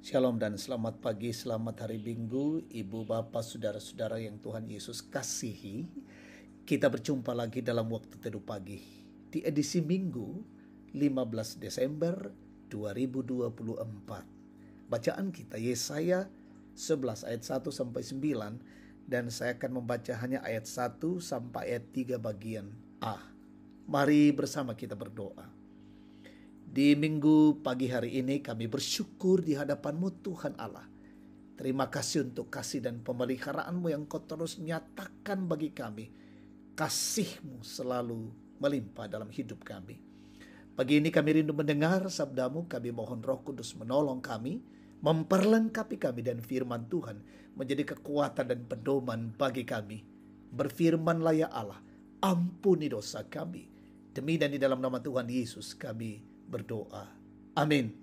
Shalom dan selamat pagi, selamat hari Minggu, Ibu, Bapak, Saudara-saudara yang Tuhan Yesus kasihi. Kita berjumpa lagi dalam waktu teduh pagi di edisi Minggu 15 Desember 2024. Bacaan kita Yesaya 11 ayat 1 sampai 9 dan saya akan membaca hanya ayat 1 sampai ayat 3 bagian A. Mari bersama kita berdoa. Di minggu pagi hari ini kami bersyukur di hadapan-Mu Tuhan Allah. Terima kasih untuk kasih dan pemeliharaan-Mu yang Kau terus nyatakan bagi kami. Kasih-Mu selalu melimpah dalam hidup kami. Pagi ini kami rindu mendengar sabda-Mu, kami mohon Roh Kudus menolong kami, memperlengkapi kami dan firman Tuhan menjadi kekuatan dan pedoman bagi kami. Berfirmanlah ya Allah, ampuni dosa kami. Demi dan di dalam nama Tuhan Yesus kami berdoa. Amin.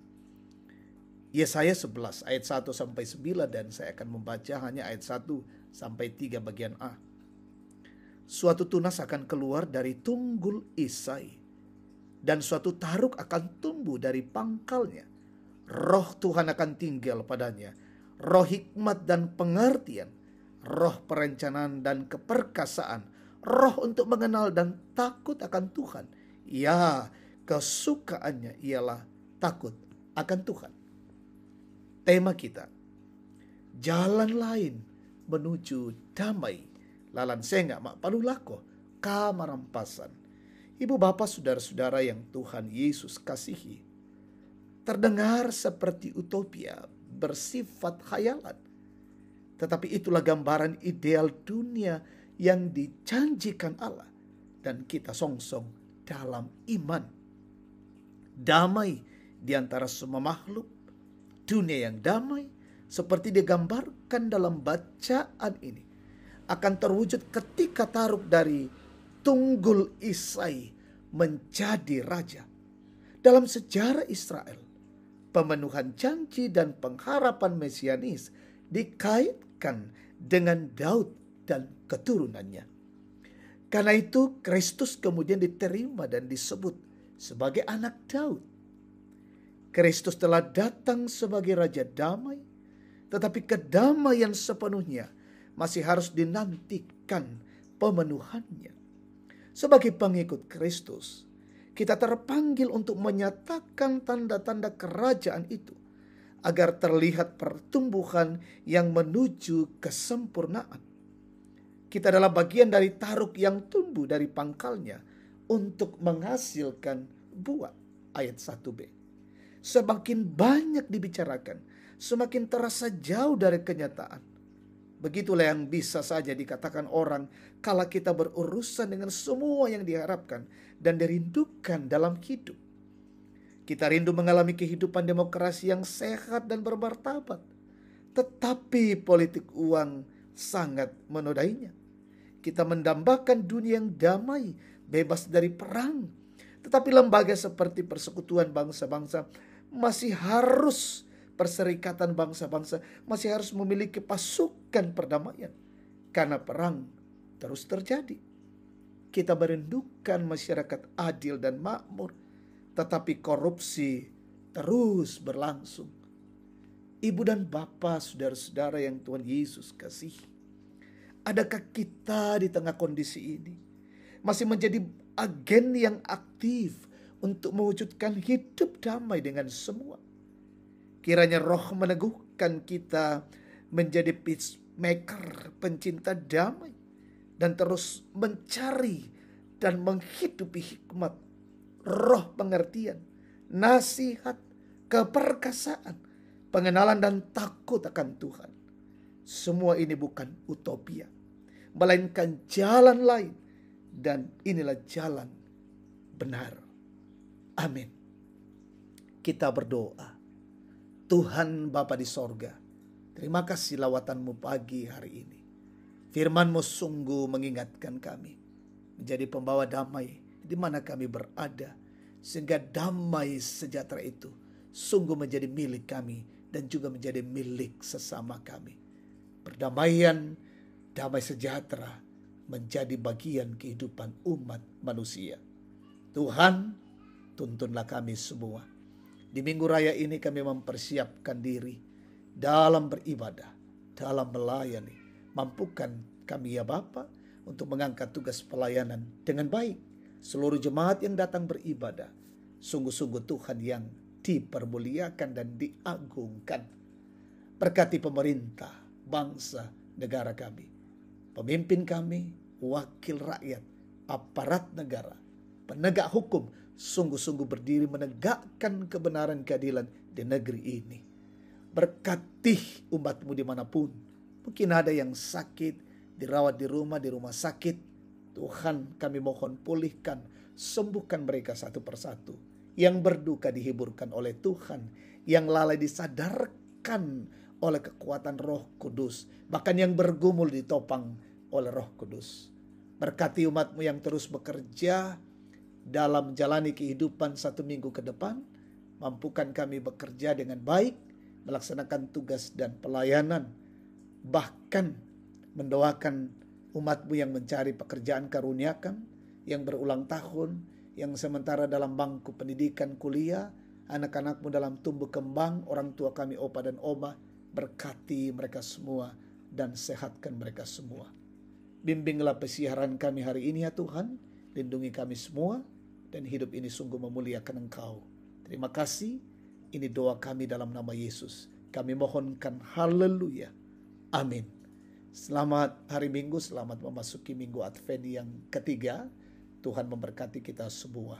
Yesaya 11 ayat 1 sampai 9 dan saya akan membaca hanya ayat 1 sampai 3 bagian A. Suatu tunas akan keluar dari tunggul Isai dan suatu taruk akan tumbuh dari pangkalnya. Roh Tuhan akan tinggal padanya, roh hikmat dan pengertian, roh perencanaan dan keperkasaan, roh untuk mengenal dan takut akan Tuhan. Ya, kesukaannya ialah takut akan Tuhan. Tema kita, jalan lain menuju damai, lalan senga mak palulako kamarampasan. Ibu bapak saudara-saudara yang Tuhan Yesus kasihi, terdengar seperti utopia, bersifat khayalan. Tetapi itulah gambaran ideal dunia yang dijanjikan Allah dan kita songsong dalam iman. Damai di antara semua makhluk, dunia yang damai seperti digambarkan dalam bacaan ini akan terwujud ketika taruk dari tunggul Isai menjadi raja. Dalam sejarah Israel, pemenuhan janji dan pengharapan mesianis dikaitkan dengan Daud dan keturunannya. Karena itu Kristus kemudian diterima dan disebut sebagai anak Daud. Kristus telah datang sebagai Raja Damai, tetapi kedamaian sepenuhnya masih harus dinantikan pemenuhannya. Sebagai pengikut Kristus, kita terpanggil untuk menyatakan tanda-tanda kerajaan itu, agar terlihat pertumbuhan yang menuju kesempurnaan. Kita adalah bagian dari taruk yang tumbuh dari pangkalnya untuk menghasilkan buah. Ayat 1b. Semakin banyak dibicarakan, semakin terasa jauh dari kenyataan. Begitulah yang bisa saja dikatakan orang kala kita berurusan dengan semua yang diharapkan dan dirindukan dalam hidup. Kita rindu mengalami kehidupan demokrasi yang sehat dan bermartabat, tetapi politik uang sangat menodainya. Kita mendambakan dunia yang damai, bebas dari perang. Tetapi lembaga seperti Persekutuan Bangsa-Bangsa masih harus, Perserikatan Bangsa-Bangsa masih harus memiliki pasukan perdamaian. Karena perang terus terjadi. Kita merindukan masyarakat adil dan makmur, tetapi korupsi terus berlangsung. Ibu dan bapak, saudara-saudara yang Tuhan Yesus kasihi, adakah kita di tengah kondisi ini masih menjadi agen yang aktif untuk mewujudkan hidup damai dengan semua? Kiranya Roh meneguhkan kita menjadi peacemaker, pencinta damai, dan terus mencari dan menghidupi hikmat, roh pengertian, nasihat, keperkasaan, pengenalan dan takut akan Tuhan. Semua ini bukan utopia, melainkan jalan lain. Dan inilah jalan benar. Amin. Kita berdoa. Tuhan Bapa di sorga, terima kasih lawatan-Mu pagi hari ini. Firman-Mu sungguh mengingatkan kami menjadi pembawa damai di mana kami berada, sehingga damai sejahtera itu sungguh menjadi milik kami dan juga menjadi milik sesama kami. Perdamaian, damai sejahtera menjadi bagian kehidupan umat manusia. Tuhan, tuntunlah kami semua. Di minggu raya ini kami mempersiapkan diri dalam beribadah, dalam melayani. Mampukan kami ya Bapa untuk mengangkat tugas pelayanan dengan baik. Seluruh jemaat yang datang beribadah, sungguh-sungguh Tuhan yang dipermuliakan dan diagungkan. Berkati pemerintah, bangsa, negara kami, pemimpin kami, wakil rakyat, aparat negara, penegak hukum, sungguh-sungguh berdiri menegakkan kebenaran keadilan di negeri ini. Berkati umat-Mu dimanapun. Mungkin ada yang sakit, dirawat di rumah sakit. Tuhan, kami mohon pulihkan, sembuhkan mereka satu persatu. Yang berduka dihiburkan oleh Tuhan, yang lalai disadarkan oleh kekuatan Roh Kudus, bahkan yang bergumul ditopang oleh Roh Kudus. Berkati umat-Mu yang terus bekerja dalam menjalani kehidupan 1 minggu ke depan. Mampukan kami bekerja dengan baik, melaksanakan tugas dan pelayanan, bahkan mendoakan umat-Mu yang mencari pekerjaan karuniakan, yang berulang tahun, yang sementara dalam bangku pendidikan kuliah, anak-anak-Mu dalam tumbuh kembang, orang tua kami opa dan oma. Berkati mereka semua dan sehatkan mereka semua. Bimbinglah pesiaran kami hari ini ya Tuhan. Lindungi kami semua dan hidup ini sungguh memuliakan Engkau. Terima kasih. Ini doa kami dalam nama Yesus. Kami mohonkan haleluya. Amin. Selamat hari Minggu, selamat memasuki Minggu Advent yang ketiga. Tuhan memberkati kita semua.